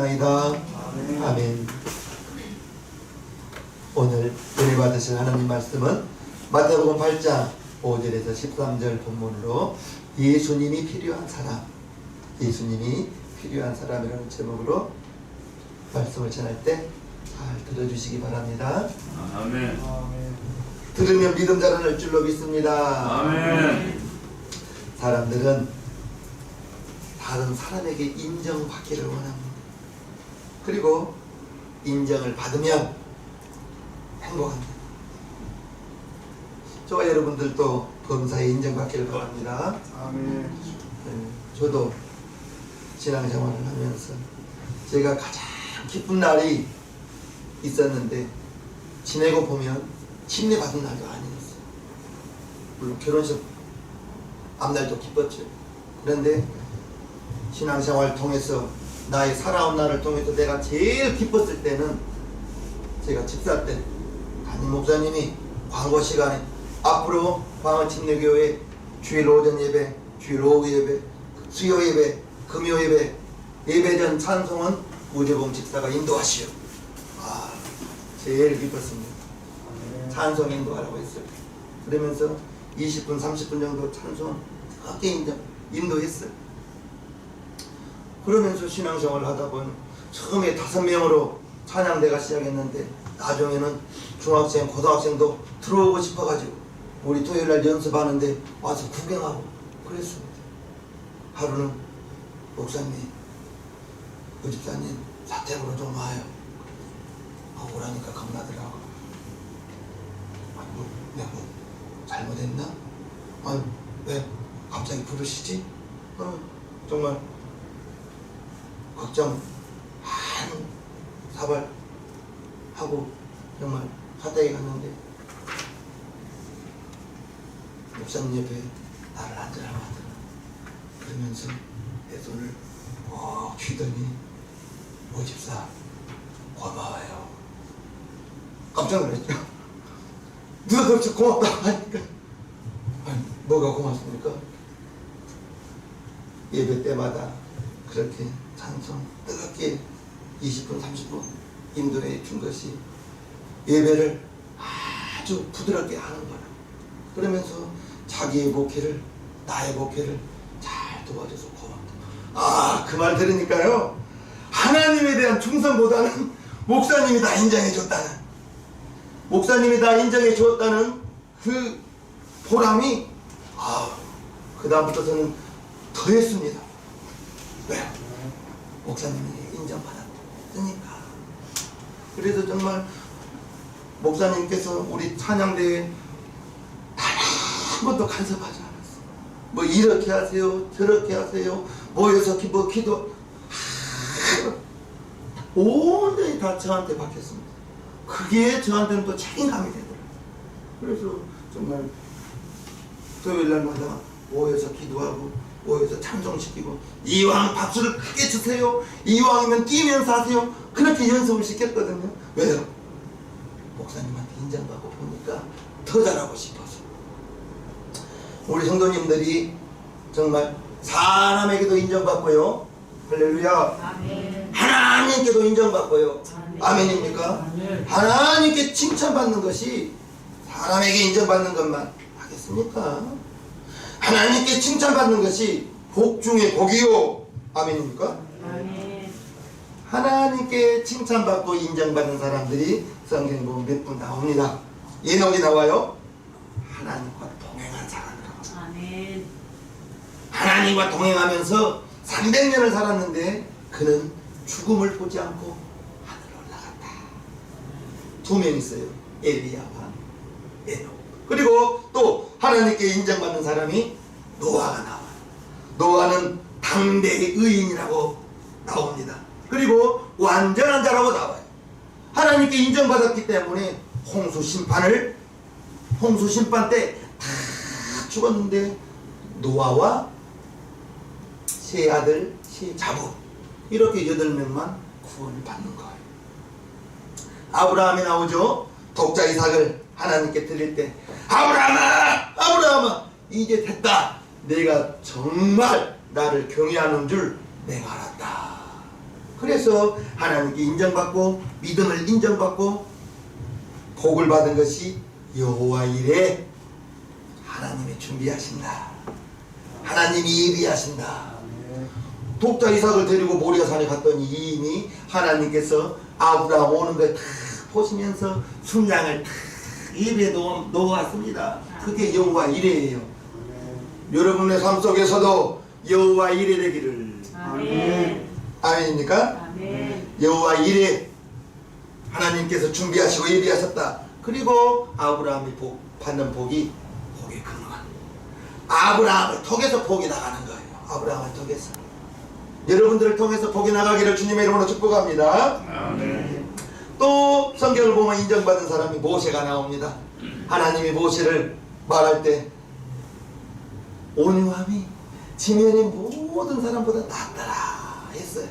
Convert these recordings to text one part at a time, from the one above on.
나이다. 아멘. 오늘 은혜 받으실 하나님 말씀은 마태복음 8장 5절에서 13절 본문으로 예수님이 필요한 사람, 예수님이 필요한 사람이라는 제목으로 말씀을 전할 때 잘 들어주시기 바랍니다. 아멘. 들으면 믿음 자라날 줄로 믿습니다. 아멘. 사람들은 다른 사람에게 인정받기를 원합니다. 그리고 인정을 받으면 행복합니다. 저와 여러분들도 범사에 인정받기를 바랍니다. 아멘. 저도 신앙생활을 하면서 제가 가장 기쁜 날이 있었는데 지내고 보면 침례받은 날도 아니었어요. 물론 결혼식 앞날도 기뻤죠. 그런데 신앙생활을 통해서 나의 살아온 날을 통해서 내가 제일 기뻤을 때는 제가 집사 때 담임 목사님이 광고 시간에 앞으로 광어침례교회 주일 오전 예배, 주일 오후 예배, 수요 예배, 금요 예배, 예배 전 찬송은 우재봉 집사가 인도하시오. 제일 기뻤습니다. 찬송 인도하라고 했어요. 그러면서 20분, 30분 정도 찬송 크게 인도했어요. 그러면서 신앙생활을 하다 보니 처음에 5명으로 찬양대가 시작했는데 나중에는 중학생, 고등학생도 들어오고 싶어가지고 우리 토요일날 연습하는데 와서 구경하고 그랬습니다. 하루는 목사님, 그 집사님 사택으로 좀 와요. 오라니까 겁나더라고. 내가 뭐 잘못했나? 아니 왜 갑자기 부르시지? 정말 걱정 한 사발 하고 정말 사택에 갔는데 목사님 옆에 나를 앉으라고 하더라. 그러면서 내 손을 꼭 쥐더니 오 집사 고마워요. 깜짝 놀랐죠. 누가 그렇게 고맙다고 하니까 아니 뭐가 고맙습니까? 예배 때마다 그렇게 찬송 뜨겁게 20분 30분 인도해 준 것이 예배를 아주 부드럽게 하는 거라. 그러면서 자기의 목회를 나의 목회를 잘 도와줘서 고맙다. 그 말 들으니까요 하나님에 대한 충성보다는 목사님이 다 인정해 줬다는, 목사님이 다 인정해 주었다는 그 보람이 그 다음부터서는 더했습니다. 왜요? 목사님이 인정받았으니까. 그래서 정말 목사님께서 우리 찬양대에 단 한 번도 간섭하지 않았어요. 뭐 이렇게 하세요, 저렇게 하세요, 모여서 기도 온전히 다 저한테 맡겼습니다. 그게 저한테는 또 책임감이 되더라고요. 그래서 정말 토요일날마다 모여서 기도하고 모여서 찬송시키고 이왕 박수를 크게 주세요, 이왕이면 뛰면서 하세요, 그렇게 연습을 시켰거든요. 왜요? 목사님한테 인정받고 보니까 더 잘하고 싶어서. 우리 성도님들이 정말 사람에게도 인정받고요, 할렐루야, 아멘. 하나님께도 인정받고요. 아멘. 아멘입니까? 아멘. 하나님께 칭찬받는 것이 사람에게 인정받는 것만 하겠습니까? 하나님께 칭찬받는 것이 복 중에 복이요. 아멘입니까? 아멘. 하나님께 칭찬받고 인정받는 사람들이 성경에 보면 몇 분 나옵니다. 예언이 나와요. 하나님과 동행한 사람이라고. 아멘. 하나님과 동행하면서 300년을 살았는데 그는 죽음을 보지 않고 하늘로 올라갔다. 2명 있어요. 엘리야와 에녹. 그리고 또 하나님께 인정받는 사람이 노아가 나와요. 노아는 당대의 의인이라고 나옵니다. 그리고 완전한 자라고 나와요. 하나님께 인정받았기 때문에 홍수 심판 때 다 죽었는데 노아와 세 아들, 세 자부 이렇게 8명만 구원을 받는 거예요. 아브라함이 나오죠. 독자 이삭을 하나님께 드릴 때 아브라함아 이제 됐다. 내가 정말 나를 경외하는 줄 내가 알았다. 그래서 하나님께 인정받고 믿음을 인정받고 복을 받은 것이 여호와 이레, 하나님이 준비하신다. 하나님이 예비하신다. 독자 이삭을 데리고 모리아산에 갔더니 이미 하나님께서 아브라함 오는 걸 다 보시면서 순양을 다 예비해 놓았습니다. 그게 여호와 이레예요. 여러분의 삶 속에서도 여호와 이레 되기를. 아멘. 아멘입니까? 아멘. 여호와 이레, 하나님께서 준비하시고 예비하셨다. 그리고 아브라함이 받는 복이 복의 근원. 아브라함을 통해서 복이 나가는 거예요. 아브라함을 통해서. 여러분들을 통해서 복이 나가기를 주님의 이름으로 축복합니다. 아멘. 또 성경을 보면 인정받은 사람이 모세가 나옵니다. 하나님이 모세를 말할 때 온유함이 지면의 모든 사람보다 낫더라 했어요.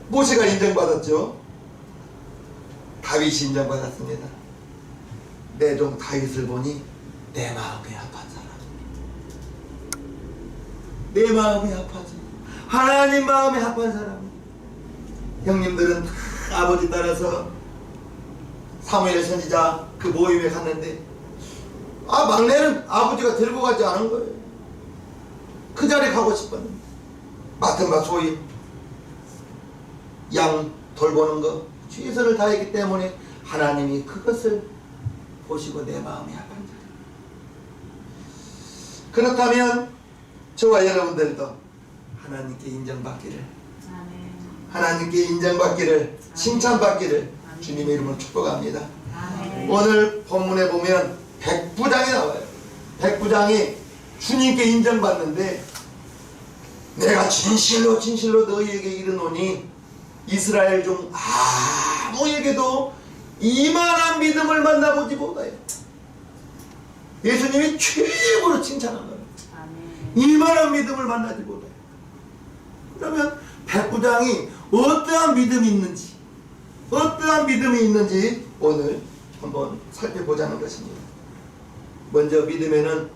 모세가 인정받았죠. 다윗이 인정받았습니다. 내 종 다윗을 보니 내 마음이 아픈 사람, 내 마음이 아파지, 하나님 마음이 아픈 사람. 형님들은 다 아버지 따라서 사무엘 선지자 그 모임에 갔는데 막내는 아버지가 들고 가지 않은 거예요. 그 자리에 가고 싶었는데 맡은 바 소위 양 돌보는 거 최선을 다했기 때문에 하나님이 그것을 보시고 내 마음이 아픈 자리. 그렇다면 저와 여러분들도 하나님께 인정받기를, 아멘. 하나님께 인정받기를, 칭찬받기를 주님의 이름으로 축복합니다. 아멘. 오늘 본문에 보면 백부장이 나와요. 백부장이 주님께 인정받는데 내가 진실로 진실로 너희에게 이르노니 이스라엘 중 아무에게도 이만한 믿음을 만나보지 못하여. 예수님이 최고로 칭찬한 거예요. 아멘. 이만한 믿음을 만나지 못해요. 그러면 백부장이 어떠한 믿음이 있는지, 어떠한 믿음이 있는지 오늘 한번 살펴보자는 것입니다. 먼저 믿음에는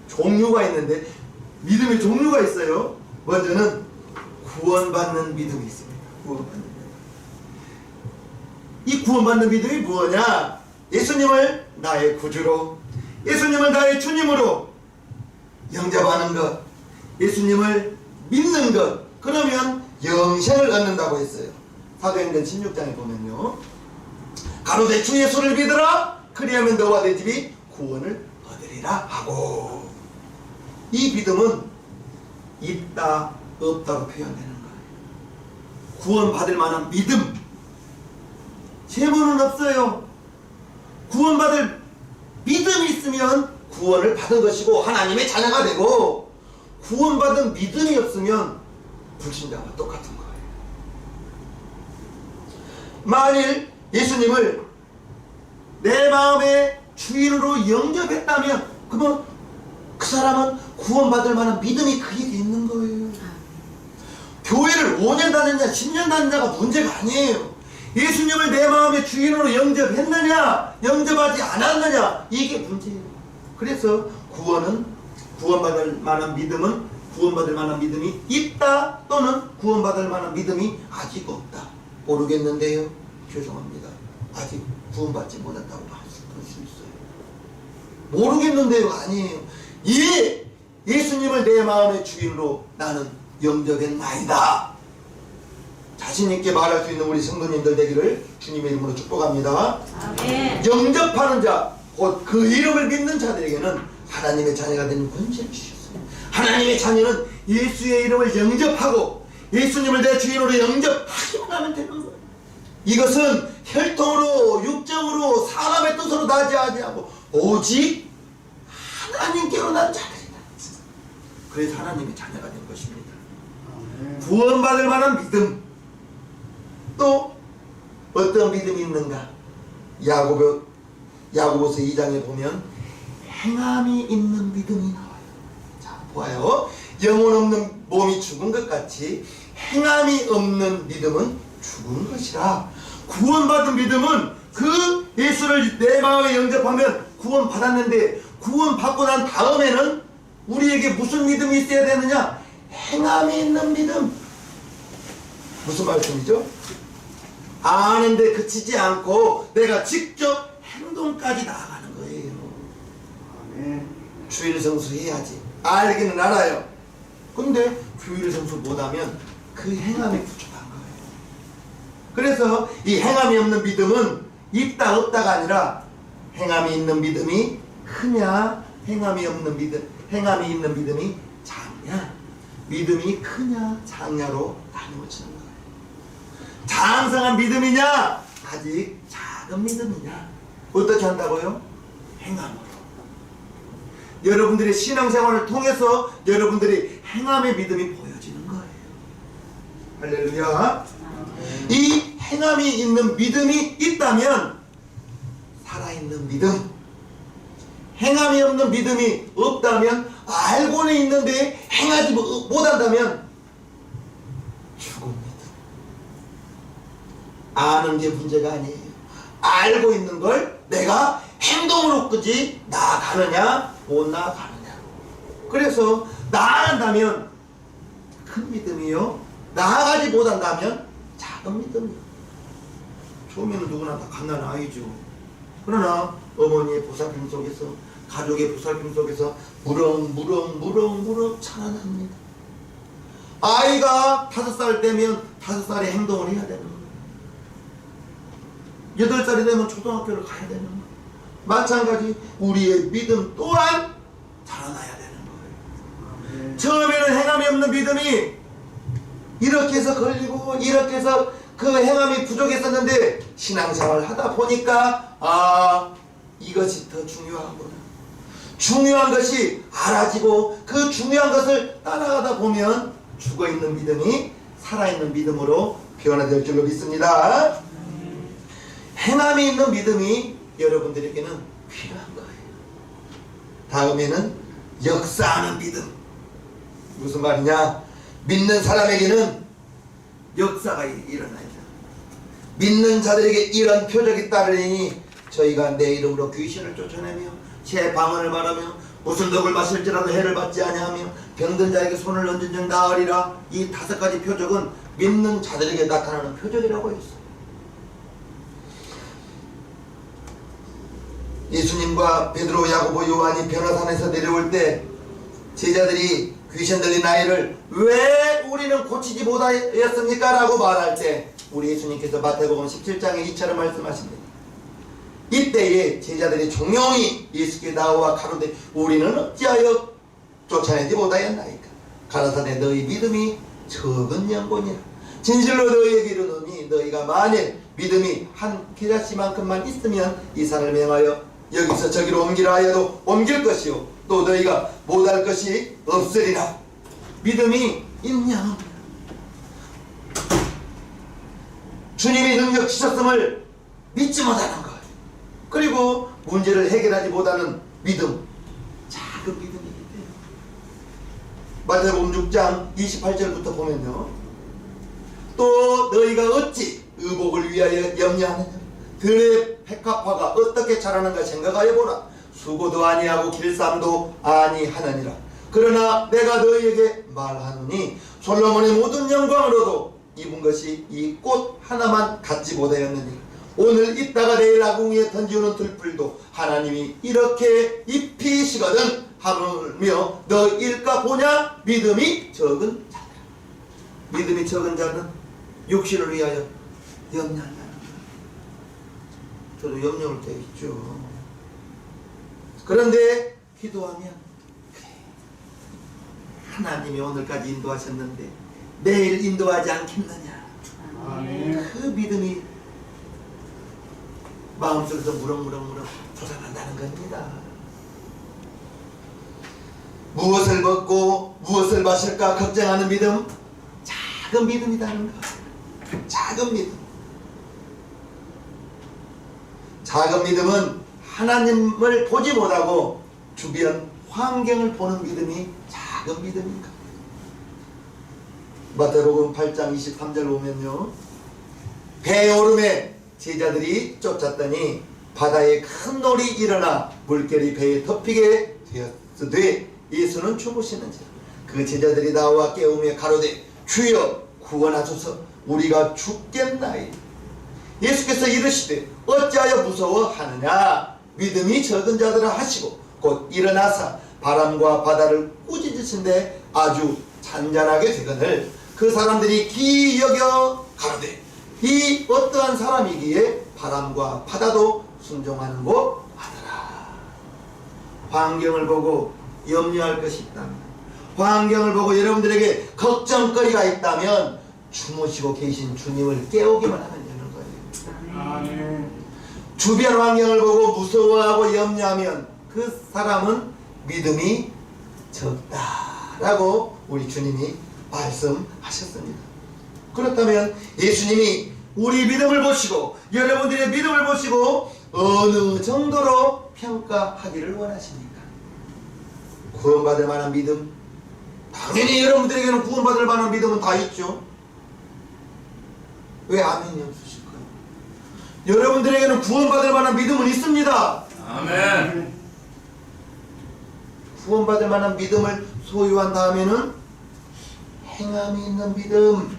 종류가 있는데, 믿음의 종류가 있어요. 먼저는 구원받는 믿음이 있습니다. 구원받는 믿음. 이 구원받는 믿음이 뭐냐? 예수님을 나의 구주로, 예수님을 나의 주님으로 영접하는 것, 예수님을 믿는 것, 그러면 영생을 얻는다고 했어요. 사도행전 16장에 보면요, 가로되 주 예수를 믿으라, 그리하면 너와 내 집이 구원을 얻으리라 하고, 이 믿음은 있다 없다로 표현되는 거예요. 구원받을 만한 믿음, 재물은 없어요. 구원받을 믿음이 있으면 구원을 받은 것이고 하나님의 자녀가 되고, 구원받은 믿음이 없으면 불신자와 똑같은 거예요. 만일 예수님을 내 마음의 주인으로 영접했다면 그러면 그 사람은 구원받을 만한 믿음이 그에게 있는 거예요. 교회를 5년 다녔냐 10년 다녔냐가 문제가 아니에요. 예수님을 내 마음의 주인으로 영접했느냐 영접하지 않았느냐, 이게 문제예요. 그래서 구원받을 만한 믿음이 있다, 또는 구원받을 만한 믿음이 아직 없다. 모르겠는데요, 죄송합니다, 아직 구원받지 못했다고 할 수 있어요. 모르겠는데요, 아니에요. 예수님을 내 마음의 주인으로 나는 영접했나이다. 자신있게 말할 수 있는 우리 성도님들 되기를 주님의 이름으로 축복합니다. 아멘. 영접하는 자, 곧 그 이름을 믿는 자들에게는 하나님의 자녀가 되는 권세를 주셨어요. 하나님의 자녀는 예수의 이름을 영접하고 예수님을 내 주인으로 영접하기만 하면 되는 거예요. 이것은 혈통으로, 육정으로, 사람의 뜻으로 나지 아니하고 오직 하나님께로 난 자들이다. 그래서 하나님의 자녀가 된 것입니다. 구원받을 만한 믿음. 또 어떤 믿음이 있는가? 야고보서 2장에 보면 행함이 있는 믿음이 나와요. 자, 보아요. 영혼 없는 몸이 죽은 것 같이 행함이 없는 믿음은 죽은 것이라. 구원받은 믿음은 그 예수를 내 마음에 영접하면 구원받았는데, 구원받고 난 다음에는 우리에게 무슨 믿음이 있어야 되느냐? 행함이 있는 믿음. 무슨 말씀이죠? 아는데 그치지 않고 내가 직접 행동까지 나아가는 거예요. 주일 성수해야지. 알기는 알아요. 근데 주일 성수 못하면 그 행함이 부족한 거예요. 그래서 이 행함이 없는 믿음은 있다 없다가 아니라 행함이 있는 믿음이 크냐, 행함이 없는 믿음, 행함이 있는 믿음이 작냐, 믿음이 크냐 작냐로 나누어지는 거예요. 장성한 믿음이냐, 아직 작은 믿음이냐. 어떻게 한다고요? 행함으로. 여러분들의 신앙생활을 통해서 여러분들이 행함의 믿음이 보여지는 거예요. 할렐루야. 이 행함이 있는 믿음이 있다면 살아있는 믿음, 행함이 없는 믿음이 없다면, 알고는 있는데 행하지 못한다면 죽은 믿음. 아는 게 문제가 아니에요. 알고 있는 걸 내가 행동으로 끄지 나아가느냐 못 나아가느냐. 그래서 나아간다면 큰 믿음이요, 나아가지 못한다면 작은 믿음이요. 처음에는 누구나 다 갓난 아이죠. 그러나 어머니의 보살핌 속에서, 가족의 보살핌 속에서 무럭무럭 자라납니다. 아이가 5살 되면 5살에 행동을 해야 되는 거예요. 8살이 되면 초등학교를 가야 되는 거예요. 마찬가지 우리의 믿음 또한 자라나야 되는 거예요. 처음에는 행함이 없는 믿음이 이렇게 해서 걸리고 이렇게 해서 그 행함이 부족했었는데 신앙생활을 하다 보니까 이것이 더 중요하구나. 중요한 것이 알아지고 그 중요한 것을 따라가다 보면 죽어있는 믿음이 살아있는 믿음으로 변화될 줄로 믿습니다. 행함이 있는 믿음이 여러분들에게는 필요한 거예요. 다음에는 역사하는 믿음. 무슨 말이냐? 믿는 사람에게는 역사가 일어나야 돼요. 믿는 자들에게 이런 표적이 따르니 저희가 내 이름으로 귀신을 쫓아내며 제 방언을 말하며 무슨 독을 마실지라도 해를 받지 아니하며 병든 자에게 손을 얹은 즉 나으리라. 이 5가지 표적은 믿는 자들에게 나타나는 표적이라고 했어요. 예수님과 베드로, 야고보, 요한이 변화산에서 내려올 때 제자들이 귀신 들린 아이를 왜 우리는 고치지 못하였습니까? 라고 말할 때 우리 예수님께서 마태복음 17장에 이처럼 말씀하십니다. 이때에 제자들이 종용이 예수께 나와 가로되 우리는 어찌하여 쫓아내지 못하였나이까? 가라사대 너희 믿음이 적은 영혼이라. 진실로 너희에게 이르노니 너희가 만일 믿음이 한 계자씨만큼만 있으면 이 산을 명하여 여기서 저기로 옮기라 하여도 옮길 것이요 또 너희가 못할 것이 없으리라. 믿음이 있냐? 주님이 능력 주셨음을 믿지 못하는 것, 그리고 문제를 해결하지 못하는 믿음, 작은 믿음이기 때문에. 마태복음 6장 28절부터 보면요, 또 너희가 어찌 의복을 위하여 염려하느냐? 들의 백합화가 어떻게 자라는가 생각하여 보라. 수고도 아니하고 길쌈도 아니하느니라. 그러나 내가 너희에게 말하노니 솔로몬의 모든 영광으로도 입은 것이 이 꽃 하나만 갖지 못하였느니라. 오늘 입다가 내일 아궁이에 던지우는 들풀도 하나님이 이렇게 입히시거든 하물며 너 일까 보냐? 믿음이 적은 자들. 믿음이 적은 자는 육신을 위하여 염려한다. 저도 염려할 때 있죠. 그런데 기도하면 하나님이 오늘까지 인도하셨는데 내일 인도하지 않겠느냐. 그 믿음이 마음속에서 무럭무럭 솟아난다는 겁니다. 무엇을 먹고 무엇을 마실까 걱정하는 믿음, 작은 믿음이라는 것. 작은 믿음. 작은 믿음은 하나님을 보지 못하고 주변 환경을 보는 믿음이 작은 믿음인가. 마태복음 8장 23절 보면요, 배 오름에 제자들이 쫓았더니 바다에 큰 놀이 일어나 물결이 배에 덮이게 되었으되 예수는 주무시는지라. 그 제자들이 나와 깨우며 가로되 주여 구원하소서. 우리가 죽겠나이다. 예수께서 이르시되 어찌하여 무서워하느냐. 믿음이 적은 자들아 하시고 곧 일어나사 바람과 바다를 꾸짖으신데 아주 잔잔하게 되거늘 그 사람들이 기이 여겨 가로되 이 어떠한 사람이기에 바람과 바다도 순종하는고 하더라. 환경을 보고 염려할 것이 있다면, 환경을 보고 여러분들에게 걱정거리가 있다면 주무시고 계신 주님을 깨우기만 하면 되는 거예요. 아멘. 주변 환경을 보고 무서워하고 염려하면 그 사람은 믿음이 적다라고 우리 주님이 말씀하셨습니다. 그렇다면 예수님이 우리 믿음을 보시고 여러분들의 믿음을 보시고 어느 정도로 평가하기를 원하십니까? 구원받을 만한 믿음? 당연히 여러분들에게는 구원받을 만한 믿음은 다 있죠. 왜 아멘이 없으실까요? 여러분들에게는 구원받을 만한 믿음은 있습니다. 아멘. 구원받을 만한 믿음을 소유한 다음에는 행함이 있는 믿음,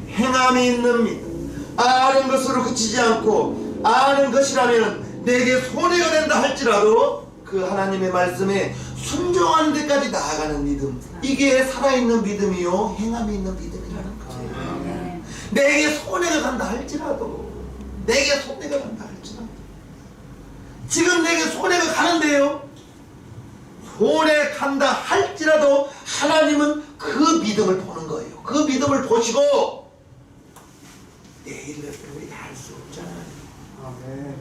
행함이 있는 믿음. 아는 것으로 그치지 않고 아는 것이라면 내게 손해가 된다 할지라도 그 하나님의 말씀에 순종하는 데까지 나아가는 믿음, 이게 살아있는 믿음이요 행함이 있는 믿음이라는 거예요. 아멘. 내게 손해가 간다 할지라도, 내게 손해가 간다 할지라도, 지금 내게 손해가 가는데요, 손해 간다 할지라도 하나님은 그 믿음을 보는 거예요. 그 믿음을 보시고 내일을 우리가 알 수 없잖아요. 아멘.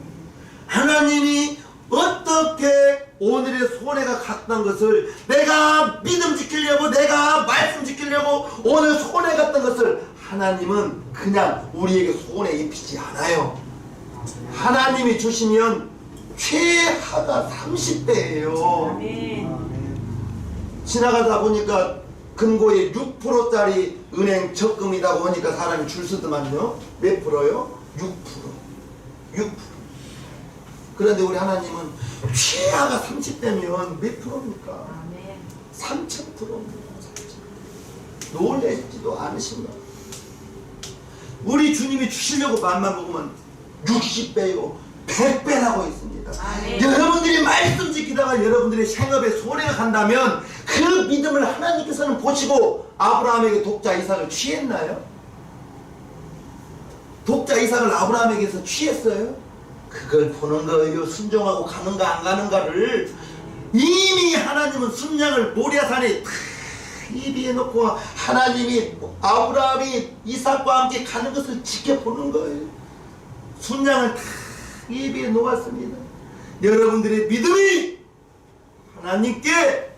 하나님이 어떻게 오늘의 손해가 갔던 것을 내가 믿음 지키려고, 내가 말씀 지키려고 오늘 손해 갔던 것을 하나님은 그냥 우리에게 손해 입히지 않아요. 하나님이 주시면 최하가 30배예요. 아멘. 지나가다 보니까 금고에 6%짜리 은행 적금이라고 하니까 사람이 줄 서더만요. 몇 프로요? 6%. 그런데 우리 하나님은 최하가 30대면 몇 프로입니까? 아멘. 3000%입니다. 놀라지도 않으신가? 우리 주님이 주시려고 맘만 먹으면 60배요 100배라고 있습니다. 아멘. 여러분들이 말씀 지키다가 여러분들의 생업에 손해가 간다면 그 믿음을 하나님께서는 보시고 아브라함에게 독자 이삭을 취했나요? 독자 이삭을 아브라함에게서 취했어요? 그걸 보는 거예요. 순종하고 가는가 안 가는가를. 이미 하나님은 순양을 모리아산에 탁 입에 놓고 하나님이 아브라함이 이삭과 함께 가는 것을 지켜보는 거예요. 순양을 탁 입에 놓았습니다. 여러분들의 믿음이 하나님께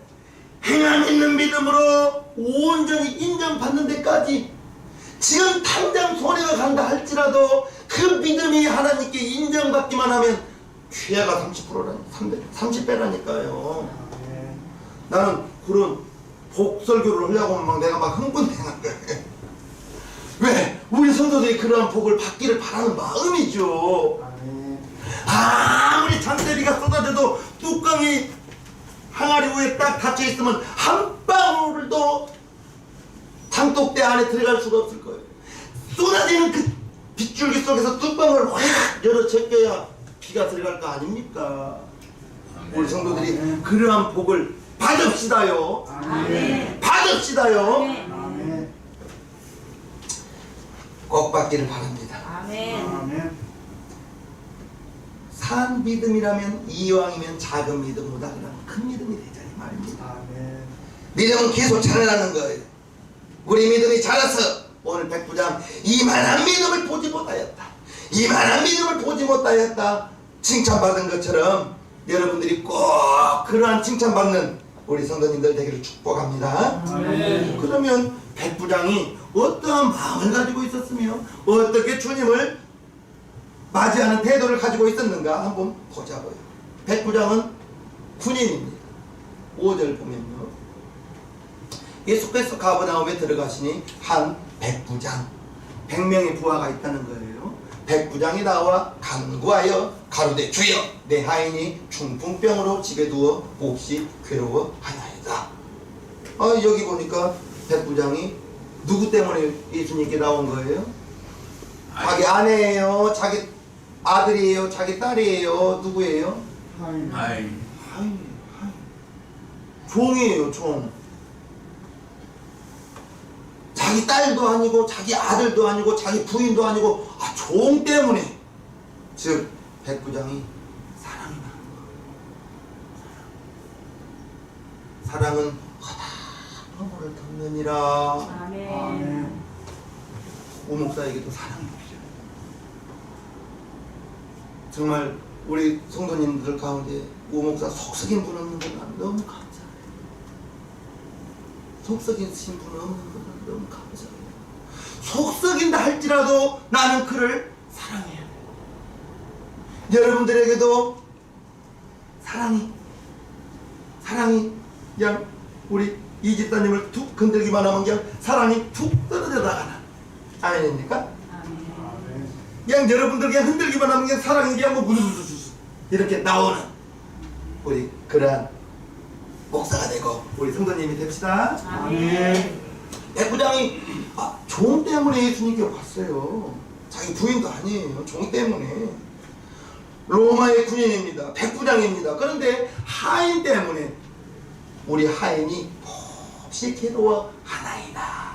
행함 있는 믿음으로 온전히 인정받는 데까지, 지금 당장 손해가 간다 할지라도 그 믿음이 하나님께 인정받기만 하면 최하가 30배라니까요. 나는 그런 복설교를 하려고 하면 내가 막 흥분되는 거예요. 왜? 우리 성도들이 그러한 복을 받기를 바라는 마음이죠. 아무리 장대비가 쏟아져도 뚜껑이 항아리 위에 딱 닫혀 있으면 한 방울도 장독대 안에 들어갈 수가 없을 거예요. 쏟아지는 그 빗줄기 속에서 뚜껑을 확 열어 제껴야 비가 들어갈 거 아닙니까? 우리 성도들이 그러한 복을 받읍시다요. 아멘. 받읍시다요. 아멘. 꼭 받기를 바랍니다. 아멘. 산 믿음이라면 이왕이면 작은 믿음보다 그냥 큰 믿음이 되자니 말입니다. 믿음은 계속 자라나는 거예요. 우리 믿음이 자라서 오늘 백부장 이만한 믿음을 보지 못하였다, 이만한 믿음을 보지 못하였다 칭찬받은 것처럼 여러분들이 꼭 그러한 칭찬받는 우리 성도님들 되기를 축복합니다. 아멘. 그러면 백부장이 어떠한 마음을 가지고 있었으며 어떻게 주님을 맞이하는 태도를 가지고 있었는가 한번 보자고요. 백부장은 군인입니다. 5절 보면요, 예수께서 가버나움에 들어가시니 한 백부장, 100명의 부하가 있다는 거예요. 백부장이 나와 간구하여 가로되 주여 내 하인이 중풍병으로 집에 두어 몹시 괴로워하나이다. 여기 보니까 백부장이 누구 때문에 예수님께 나온 거예요? 자기 아내예요? 자기 아들이에요? 자기 딸이에요? 누구예요? 하인. 아이. 종이에요, 종. 자기 딸도 아니고 자기 아들도 아니고 자기 부인도 아니고 종 때문에, 즉 백부장이 사랑이 나는 거예요. 사랑은 허물을 덮느니라. 아멘. 오 목사에게도 사랑이 필요해요. 정말 우리 성도님들 가운데 오 목사 속썩인 분 없는 건 난 너무 감사해요. 속썩이신 분 없는 건 너무 감사해요. 속썩인다 할지라도 나는 그를 사랑해야 돼요. 여러분들에게도 사랑이 그냥 우리 이 집사님을 툭 건들기만 하면 그냥 사랑이 툭 떨어져 나가는 아멘입니까? 아멘. 그냥 여러분들 그냥 흔들기만 하면 그냥 사랑이 그냥 뭐 무수수수 이렇게 나오는 우리 그러한 목사가 되고 우리 성도님이 됩시다. 아멘. 백부장이 종 때문에 예수님께 왔어요. 자기 부인도 아니에요. 종 때문에. 로마의 군인입니다. 백부장입니다. 그런데 하인 때문에 우리 하인이 몹시 괴로워하나이다.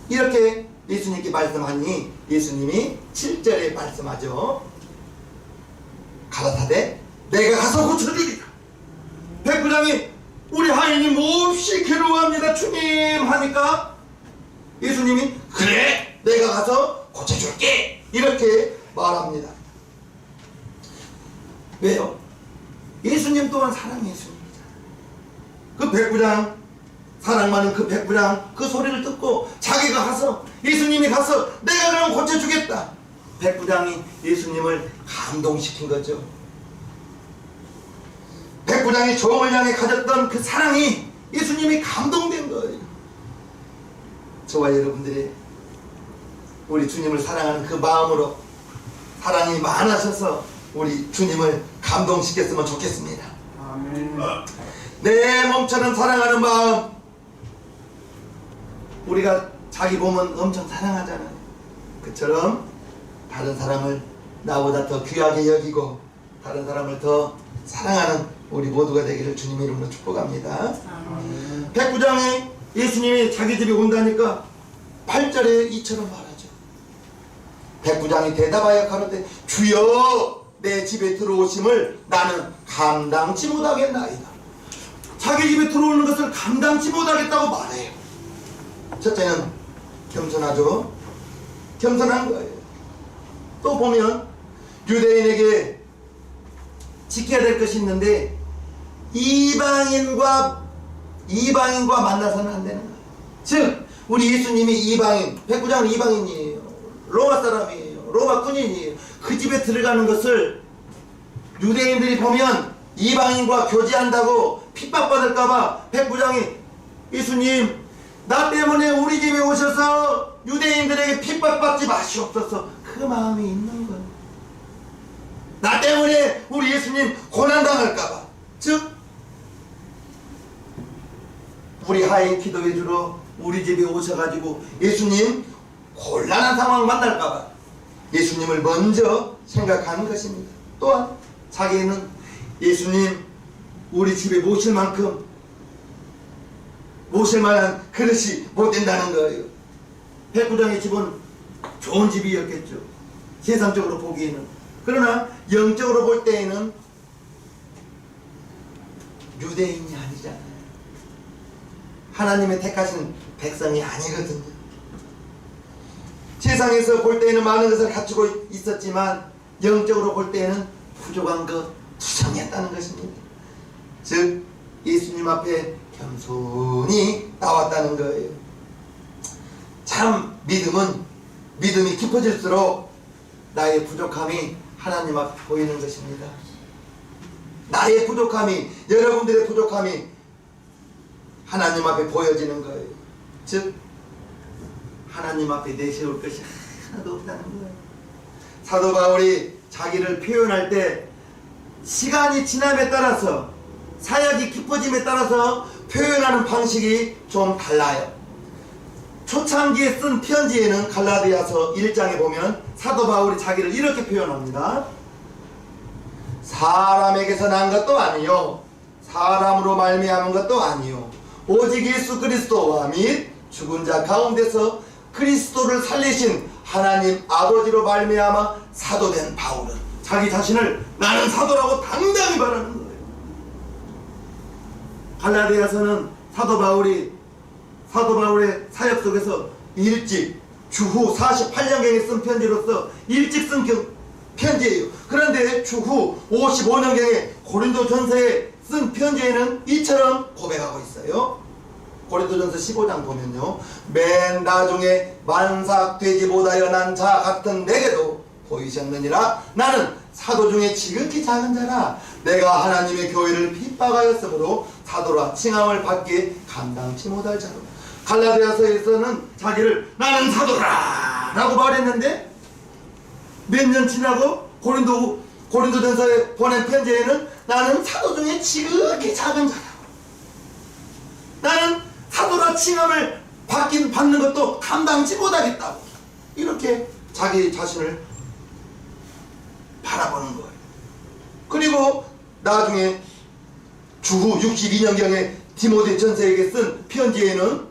이렇게 예수님께 말씀하니 예수님이 7절에 말씀하죠. 가라사대 내가 가서 고쳐주리라. 백부장이 우리 하인이 몹시 괴로워합니다 주님 하니까 예수님이 그래 내가 가서 고쳐줄게 이렇게 말합니다. 왜요? 예수님 또한 사랑 예수님이잖아요. 그 백부장 사랑 많은 그 백부장 그 소리를 듣고 자기가 가서 예수님이 가서 내가 그럼 고쳐주겠다. 백부장이 예수님을 감동시킨 거죠. 백부장이 종을 향해 가졌던 그 사랑이 예수님이 감동된 거예요. 저와 여러분들이 우리 주님을 사랑하는 그 마음으로 사랑이 많으셔서 우리 주님을 감동시켰으면 좋겠습니다. 아멘. 내 몸처럼 사랑하는 마음. 우리가 자기 몸은 엄청 사랑하잖아요. 그처럼 다른 사람을 나보다 더 귀하게 여기고 다른 사람을 더 사랑하는 우리 모두가 되기를 주님 이름으로 축복합니다. 아멘. 백부장이 예수님이 자기 집에 온다니까 8절에 이처럼 말하죠. 백부장이 대답하여 가로되 주여 내 집에 들어오심을 나는 감당치 못하겠나이다. 자기 집에 들어오는 것을 감당치 못하겠다고 말해요. 첫째는 겸손하죠. 겸손한 거예요. 또 보면 유대인에게 지켜야 될 것이 있는데 이방인과 만나서는 안 되는 거예요. 즉 우리 예수님이 이방인, 백부장은 이방인이에요. 로마 사람이에요. 로마 군인이에요. 그 집에 들어가는 것을 유대인들이 보면 이방인과 교제한다고 핍박받을까봐 백부장이 예수님 나 때문에 우리 집에 오셔서 유대인들에게 핍박받지 마시옵소서. 그 마음이 있는 거예요. 나 때문에 우리 예수님 고난당할까봐. 즉 우리 하인 기도해 주러 우리 집에 오셔가지고 예수님 곤란한 상황 만날까봐 예수님을 먼저 생각하는 것입니다. 또한 자기는 예수님 우리 집에 모실 만큼 모실 만한 그릇이 못 된다는 거예요. 백부장의 집은 좋은 집이었겠죠. 세상적으로 보기에는. 그러나 영적으로 볼 때에는 유대인이 아니잖아요. 하나님의 택하신 백성이 아니거든요. 세상에서 볼 때에는 많은 것을 갖추고 있었지만 영적으로 볼 때에는 부족한 것, 투성했다는 것입니다. 즉 예수님 앞에 겸손히 나왔다는 거예요. 참 믿음이 깊어질수록 나의 부족함이 하나님 앞에 보이는 것입니다. 나의 부족함이, 여러분들의 부족함이 하나님 앞에 보여지는 거예요. 즉 하나님 앞에 내세울 것이 하나도 없다는 거예요. 사도 바울이 자기를 표현할 때 시간이 지남에 따라서 사역이 깊어짐에 따라서 표현하는 방식이 좀 달라요. 초창기에 쓴 편지에는 갈라디아서 1장에 보면 사도 바울이 자기를 이렇게 표현합니다. 사람에게서 난 것도 아니요 사람으로 말미암은 것도 아니요 오직 예수 그리스도와 및 죽은 자 가운데서 그리스도를 살리신 하나님 아버지로 말미암아 사도된 바울은 자기 자신을 나는 사도라고 당당히 말하는 거예요. 갈라디아서는 사도 바울의 사역 속에서 일찍 주후 48년경에 쓴 편지로서 일찍 쓴 편지예요. 그런데 주후 55년경에 고린도전서에 쓴 편지에는 이처럼 고백하고 있어요. 고린도전서 15장 보면요, 맨 나중에 만삭되지 못하여 난 자 같은 내게도 보이셨느니라. 나는 사도 중에 지극히 작은 자라. 내가 하나님의 교회를 핍박하였으므로 사도라 칭함을 받기에 감당치 못할 자로. 갈라디아서에서는 자기를 나는 사도라 라고 말했는데 몇 년 지나고 고린도전서에 보낸 편지에는 나는 사도 중에 지극히 작은 자라. 나는 사도라 칭함을 받는 것도 감당치 못하겠다고 이렇게 자기 자신을 바라보는 거예요. 그리고 나중에 주후 62년경에 디모데 전서에게 쓴 편지에는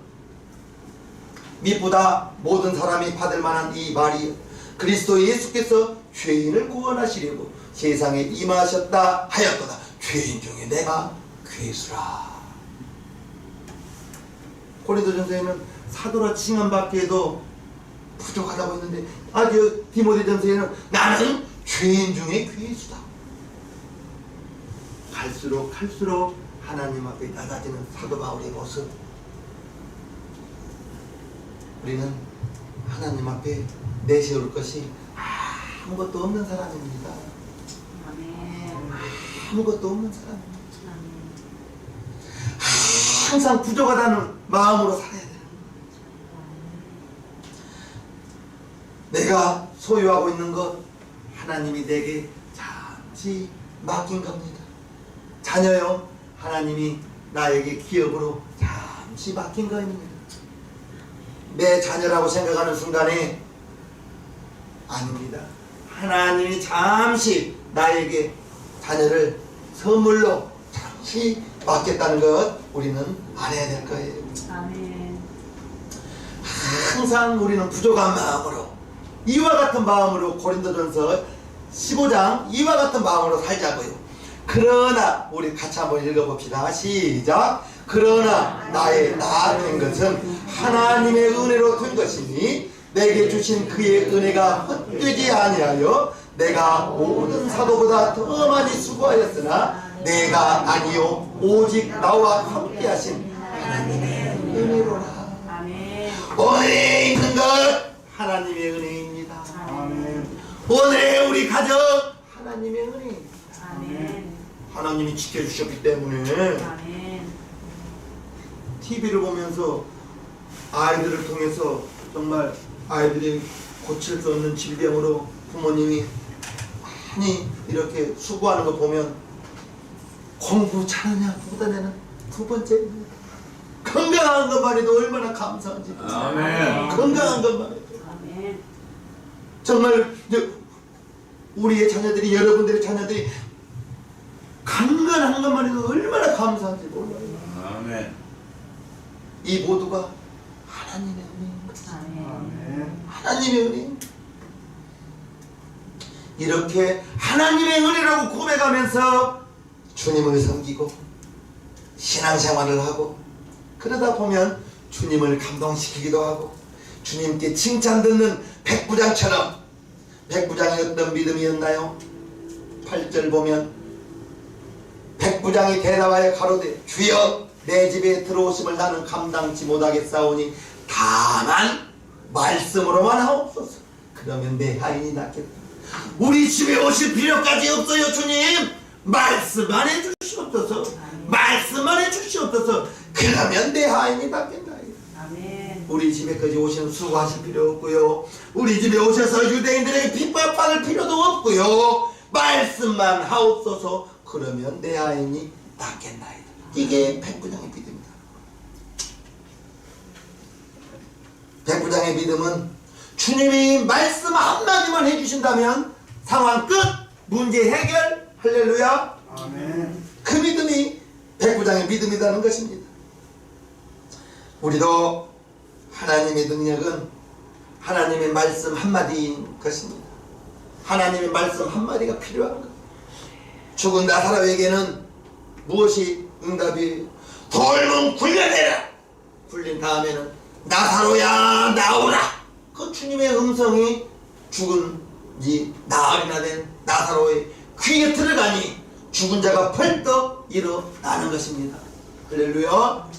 미쁘다 모든 사람이 받을 만한 이 말이 그리스도 예수께서 죄인을 구원하시려고 세상에 임하셨다 하였도다. 죄인 중에 내가 괴수라. 고린도전서에는 사도라 칭함 받기에도 부족하다고 했는데 아주 디모데전서에는 나는 죄인 중에 괴수다. 갈수록 하나님 앞에 낮아지는 사도 바울의 모습. 우리는 하나님 앞에 내세울 것이 아무것도 없는 사람입니다. 아무것도 없는 사람입니다. 항상 부족하다는 마음으로 살아야 돼요. 내가 소유하고 있는 것 하나님이 내게 잠시 맡긴 겁니다. 자녀요, 하나님이 나에게 기업으로 잠시 맡긴 거입니다. 내 자녀라고 생각하는 순간에 아닙니다. 하나님이 잠시 나에게 자녀를 선물로 잠시 맡겠다는 것 우리는 알아야 될 거예요. 아멘. 항상 우리는 부족한 마음으로 이와 같은 마음으로 고린도전서 15장 이와 같은 마음으로 살자고요. 그러나 우리 같이 한번 읽어봅시다. 시작. 그러나 나의 나 된 것은 하나님의 은혜로 된 것이니 내게 주신 그의 은혜가 헛되지 아니하여 내가 모든 사도보다 더 많이 수고하였으나 내가 아니요 오직 나와 함께 하신 하나님의 은혜로라. 아멘. 은혜에 있는 것 하나님의 은혜입니다. 아멘. 오늘의 우리 가정 하나님의 은혜입니다. 아멘. 하나님이 지켜주셨기 때문에 아멘. TV를 보면서 아이들을 통해서 정말 아이들이 고칠 수 없는 질병으로 부모님이 많이 이렇게 수고하는 거 보면 공부 잘하냐보다 내는 두 번째입니다. 건강한 것만 해도 얼마나 감사한지. 아멘. 건강한 것만 해도. 아멘. 정말 이제 우리의 자녀들이 여러분들의 자녀들이 건강한 것만 해도 얼마나 감사한지 몰라요. 아멘. 이 모두가 하나님의 은혜입니다. 아멘. 하나님의 은혜입니다. 이렇게 하나님의 은혜라고 고백하면서 주님을 섬기고 신앙생활을 하고 그러다 보면 주님을 감동시키기도 하고 주님께 칭찬 듣는 백부장처럼, 백부장이 어떤 믿음이었나요? 8절 보면 백부장이 대답하여 가로되 주여 내 집에 들어오심을 나는 감당치 못하겠사오니 다만 말씀으로만 하옵소서. 그러면 내 하인이 낫겠다. 우리 집에 오실 필요까지 없어요. 주님 말씀만 해주시옵소서. 말씀만 해주시옵소서. 그러면 내 하인이 낫겠다. 아멘. 우리 집에까지 오시는 수고하실 필요 없고요. 우리 집에 오셔서 유대인들에게 핍박받을 필요도 없고요. 말씀만 하옵소서. 그러면 내 하인이 낫겠나이다. 이게 백부장의 믿음이다. 백부장의 믿음은 주님이 말씀 한마디만 해주신다면 상황 끝, 문제 해결. 할렐루야. 아멘. 그 믿음이 백부장의 믿음이라는 것입니다. 우리도 하나님의 능력은 하나님의 말씀 한마디인 것입니다. 하나님의 말씀 한마디가 필요한 것. 죽은 나사로에게는 무엇이 응답이에요? 돌문 굴려내라. 굴린 다음에는 나사로야 나오라. 그 주님의 음성이 죽은 지 나흘이나 된 나사로의 귀에 들어가니 죽은 자가 벌떡 일어나는 것입니다. 할렐루야.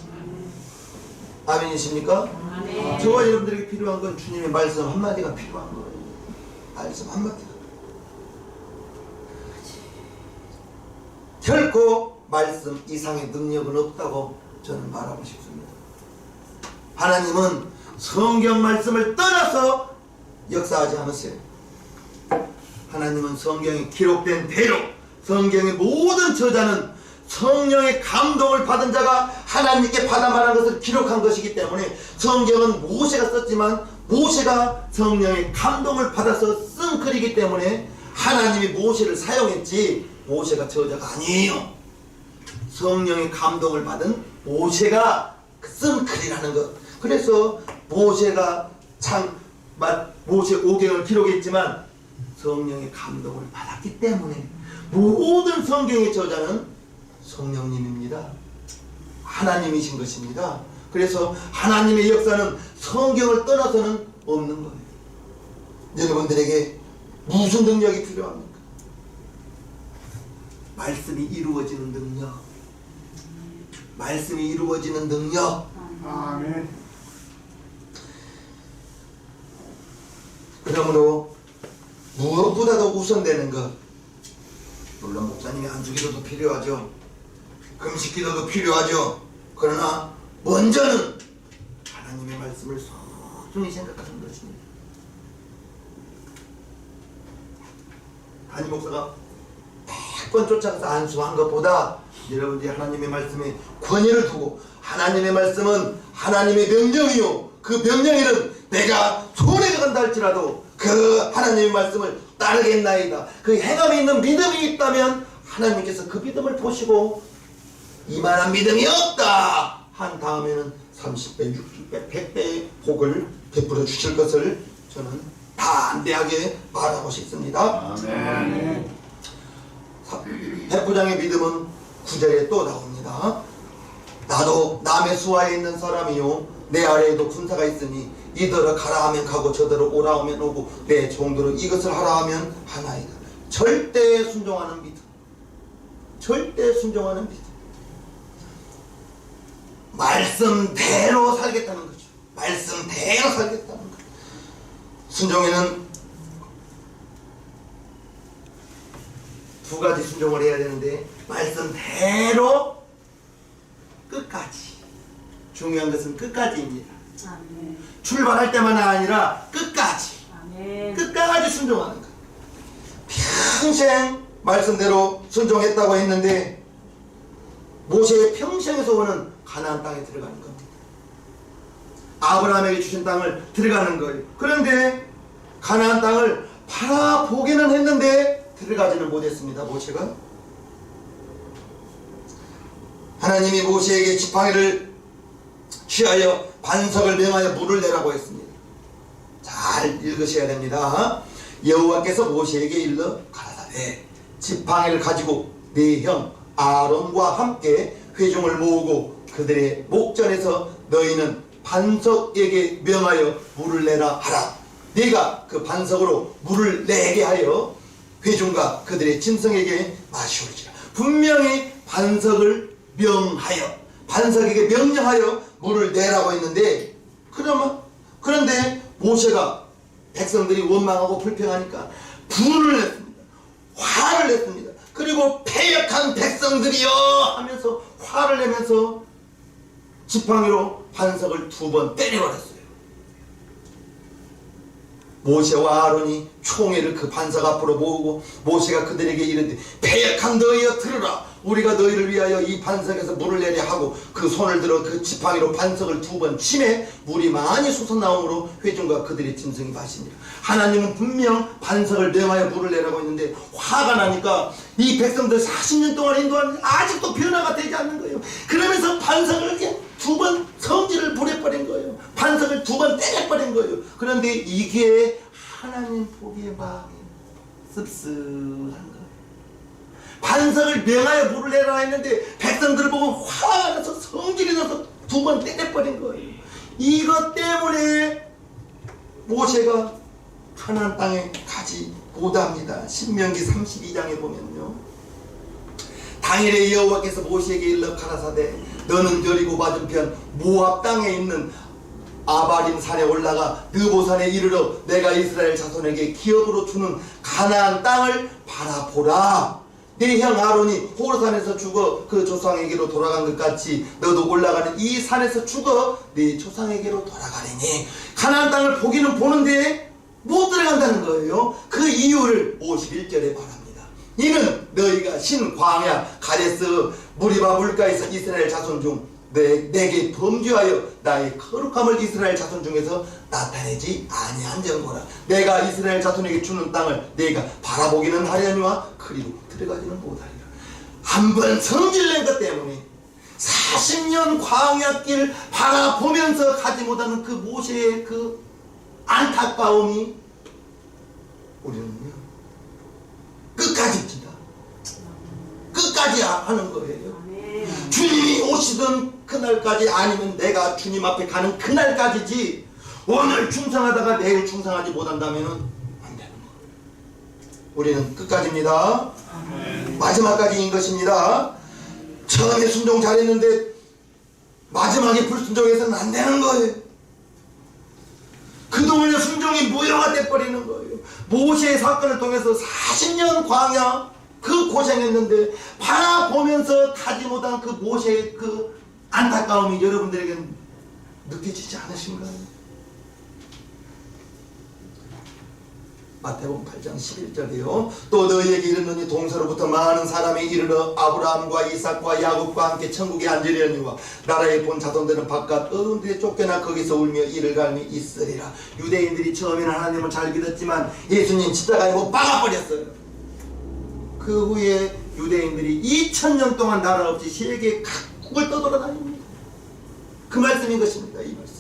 아멘이십니까? 아멘. 저와 여러분들에게 필요한 건 주님의 말씀 한마디가 필요한 거예요. 말씀 한마디가. 결코 말씀 이상의 능력은 없다고 저는 말하고 싶습니다. 하나님은 성경 말씀을 떠나서 역사하지 않으세요. 하나님은 성경에 기록된 대로 성경의 모든 저자는 성령의 감동을 받은 자가 하나님께 받아 말한 것을 기록한 것이기 때문에 성경은 모세가 썼지만 모세가 성령의 감동을 받아서 쓴 글이기 때문에 하나님이 모세를 사용했지 모세가 저자가 아니에요. 성령의 감동을 받은 모세가 쓴 글이라는 것. 그래서 모세가 모세 5경을 기록했지만 성령의 감동을 받았기 때문에 모든 성경의 저자는 성령님입니다. 하나님이신 것입니다. 그래서 하나님의 역사는 성경을 떠나서는 없는 거예요. 여러분들에게 무슨 능력이 필요합니까? 말씀이 이루어지는 능력. 말씀이 이루어지는 능력. 아멘. 그러므로 무엇보다도 우선되는 것, 물론 목사님의 안수기도도 필요하죠. 금식기도도 필요하죠. 그러나 먼저는 하나님의 말씀을 소중히 생각하는 것입니다. 담임 목사가 100번 쫓아가서 안수한 것보다 여러분들이 하나님의 말씀에 권위를 두고 하나님의 말씀은 하나님의 명령이요 그 명령에는 내가 손해가 간다 할지라도 그 하나님의 말씀을 따르겠나이다. 그 행함이 있는 믿음이 있다면 하나님께서 그 믿음을 보시고 이만한 믿음이 없다 한 다음에는 30배, 60배, 100배의 복을 베풀어 주실 것을 저는 담대하게 말하고 싶습니다. 아멘. 백부장의 믿음은 9절에 또 나옵니다. 나도 남의 수하에 있는 사람이요 내 아래에도 군사가 있으니 이더러 가라 하면 가고 저더러 오라 하면 오고 내 종들로 이것을 하라 하면 하나이다. 절대 순종하는 믿음. 절대 순종하는 믿음. 말씀대로 살겠다는 거죠. 말씀대로 살겠다는 거죠. 순종에는 두 가지 순종을 해야 되는데 말씀대로 끝까지. 중요한 것은 끝까지입니다. 아멘. 출발할 때만 아니라 끝까지. 아멘. 끝까지 순종하는 것. 평생 말씀대로 순종했다고 했는데 모세의 평생에서 오는 가나안 땅에 들어가는 겁니다. 아브라함에게 주신 땅을 들어가는 거예요. 그런데 가나안 땅을 바라보기는 했는데 들어가지는 못했습니다. 모세가. 하나님이 모세에게 지팡이를 취하여 반석을 명하여 물을 내라고 했습니다. 잘 읽으셔야 됩니다. 여호와께서 모세에게 일러 가라사대 지팡이를 가지고 네 형 아론과 함께 회중을 모으고 그들의 목전에서 너희는 반석에게 명하여 물을 내라 하라. 네가 그 반석으로 물을 내게 하여 회중과 그들의 짐승에게 마시오리라. 분명히 반석을 명하여 반석에게 명령하여 물을 내라고 했는데 그런데 모세가 백성들이 원망하고 불평하니까 분을 냈습니다. 화를 냈습니다. 그리고 패역한 백성들이여 하면서 화를 내면서 지팡이로 반석을 2번 때려버렸어요. 모세와 아론이 총회를 그 반석 앞으로 모으고 모세가 그들에게 이르되 패역한 너희여 들으라. 우리가 너희를 위하여 이 반석에서 물을 내려 하고 그 손을 들어 그 지팡이로 반석을 2번 치매 물이 많이 솟아나오므로 회중과 그들의 짐승이 마시니라. 하나님은 분명 반석을 명하여 물을 내라고 했는데 화가 나니까 이 백성들 40년 동안 인도하는데 아직도 변화가 되지 않는 거예요. 그러면서 반석을 이렇게 2번 성질을 부려버린 거예요. 반석을 2번 때려버린 거예요. 그런데 이게 하나님 보기에 마음이 씁쓸한 거예요. 반석을 명하여 물을 내라 했는데 백성들을 보고 화가 나서 성질이 나서 2번 때려버린 거예요. 이것 때문에 모세가 가나안 땅에 가지 못합니다. 신명기 32장에 보면요, 당일에 여호와께서 모세에게 일러 가라사대 너는 여리고 맞은편 모압 땅에 있는 아바림 산에 올라가 느보산에 이르러 내가 이스라엘 자손에게 기업으로 주는 가나안 땅을 바라보라. 네 형 아론이 호르산에서 죽어 그 조상에게로 돌아간 것 같이 너도 올라가는 이 산에서 죽어 네 조상에게로 돌아가리니. 가나안 땅을 보기는 보는데 못 들어간다는 거예요. 그 이유를 51절에 말합니다. 이는 너희가 신 광야 가데스 무리바 물가에서 이스라엘 자손 중 내게 범죄하여 나의 거룩함을 이스라엘 자손 중에서 나타내지 아니한 점거라. 내가 이스라엘 자손에게 주는 땅을 내가 바라보기는 하려니와 그리로 들어가지는 못하리라. 한번 성질낸 것 때문에 40년 광야길 바라보면서 가지 못하는 그 모세의 그 안타까움이 우리는요 끝까지입니다. 끝까지 하는 거예요. 주님이 오시던 그날까지, 아니면 내가 주님 앞에 가는 그날까지지, 오늘 충성하다가 내일 충성하지 못한다면 안 되는 거예요. 우리는 끝까지입니다. 마지막까지인 것입니다. 처음에 순종 잘했는데 마지막에 불순종해서는 안 되는 거예요. 그동안의 순종이 무효가 돼버리는 거예요. 모세의 사건을 통해서 40년 광야 그 고생했는데 바라보면서 가지 못한 그 모세의 그 안타까움이 여러분들에게는 느껴지지 않으신가요? 마태복음 8장 11절이요. 또 너희에게 이르노니 동서로부터 많은 사람이 이르러 아브라함과 이삭과 야곱과 함께 천국에 앉으려니와 나라에 본 자손들은 바깥 어둠들에 쫓겨나 거기서 울며 이를 갈미 있으리라. 유대인들이 처음에는 하나님을 잘 믿었지만 예수님 십자가에 못 박아버렸어요. 그 후에 유대인들이 2000년 동안 나라 없이 세계 각국을 떠돌아다닙니다. 그 말씀인 것입니다. 이 말씀.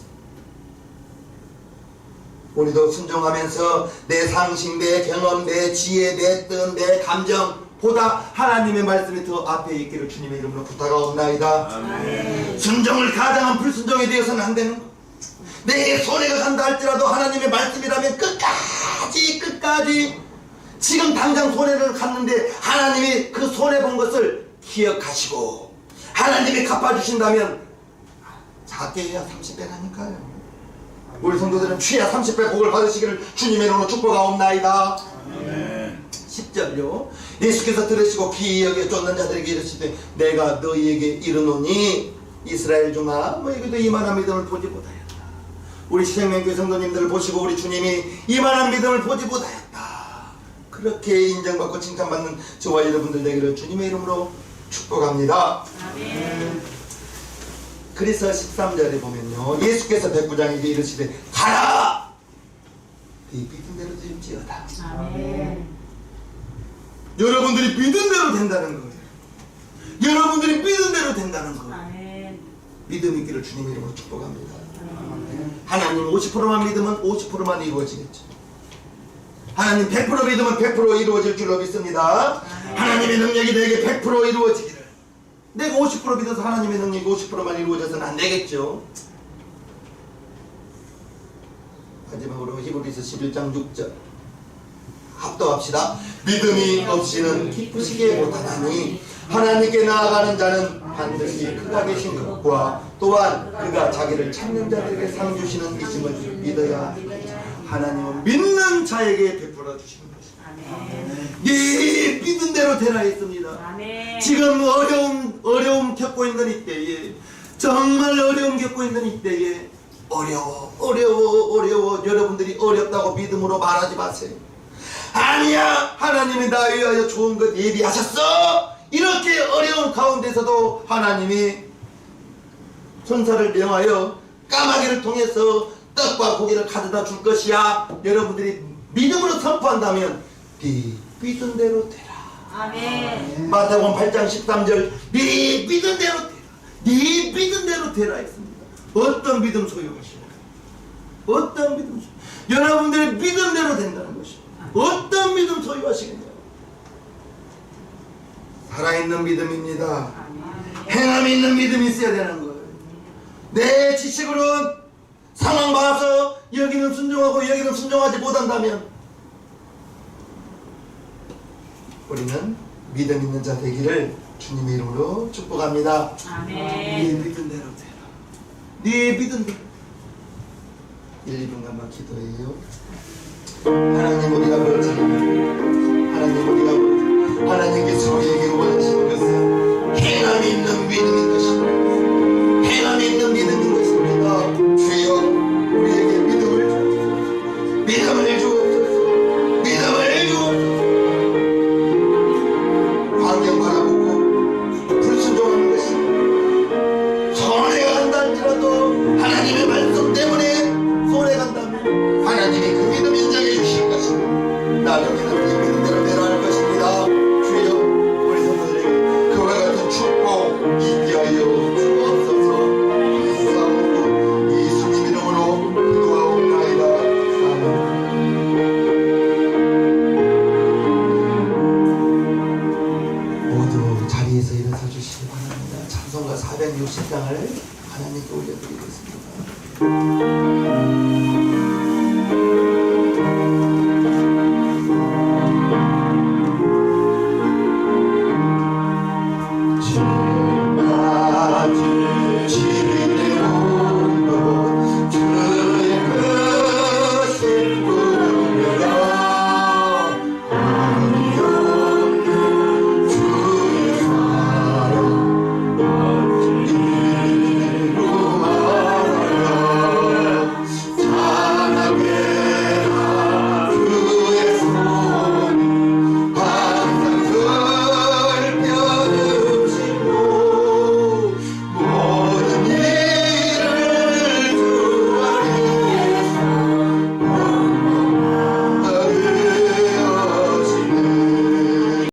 우리도 순종하면서 내 상식, 내 경험, 내 지혜, 내 뜻, 내 감정보다 하나님의 말씀이 더 앞에 있기를 주님의 이름으로 부탁하옵나이다. 아멘. 순종을 가장한 불순종에 대해서는 안 되는 거. 내 손해가 간다 할지라도 하나님의 말씀이라면 끝까지 지금 당장 손해를 갔는데 하나님이 그 손해본 것을 기억하시고 하나님이 갚아주신다면 작게 해야 30배 하니까요. 우리 성도들은 취하 30배 복을 받으시기를 주님의 이름으로 축복하옵나이다. 10절요. 예수께서 들으시고 기이하게 쫓는 자들에게 이르시되 내가 너희에게 이르노니 이스라엘 중아 너희에게도 이만한 믿음을 보지 못하였다. 우리 시생명교회 성도님들을 보시고 우리 주님이 이만한 믿음을 보지 못하였다. 그렇게 인정받고 칭찬받는 저와 여러분들 되기를 주님의 이름으로 축복합니다. 아멘. 그래서 13절에 보면요, 예수께서 백부장에게 이르시되 가라! 네 믿은 대로 될지어다. 아멘. 여러분들이 믿은 대로 된다는 거예요. 여러분들이 믿은 대로 된다는 거예요. 아멘. 믿음 있기를 주님 이름으로 축복합니다. 아멘. 하나님 50%만 믿으면 50%만 이루어지겠죠. 하나님 100% 믿으면 100% 이루어질 줄로 믿습니다. 하나님의 능력이 내게 100% 이루어지기를. 내가 50% 믿어서 하나님의 능력이 50%만 이루어져서는 안 되겠죠. 마지막으로 히브리서 11장 6절 합독합시다. 믿음이 없이는 기쁘시게 못하나니 하나님께 나아가는 자는 반드시 그가 계신 것과 또한 그가 자기를 찾는 자들에게 상 주시는 이심을 믿어야 합니다. 하나님은 믿는 자에게 베풀어 주시는 것입니다. 예, 믿은 대로 되라 했습니다. 아멘. 지금 어려움 겪고 있는 이때에, 정말 어려움 겪고 있는 이때에 어려워. 여러분들이 어렵다고 믿음으로 말하지 마세요. 아니야, 하나님이 나 위하여 좋은 것 예비하셨어. 이렇게 어려운 가운데서도 하나님이 천사를 명하여 까마귀를 통해서 떡과 고기를 가져다 줄 것이야. 여러분들이 믿음으로 선포한다면 네 믿은 대로 되라. 아멘. 마태복음 8장 13절 네 믿은 대로 되라. 네 믿은 대로 되라 했습니다. 어떤 믿음 소유하시나요? 어떤 믿음 소유? 여러분들의 믿음대로 된다는 것이 어떤 믿음 소유하시겠냐고. 살아있는 믿음입니다. 행함이 있는 믿음이 있어야 되는 거예요. 내 지식으로는 상황 봐서 여기는 순종하고 여기는 순종하지 못한다면 우리는 믿음 있는 자 되기를 주님의 이름으로 축복합니다. 네 아멘. 믿은 대로 되라. 네 믿은 대로. 1, 2분간만 기도해요. 하나님, 우리가 그렇지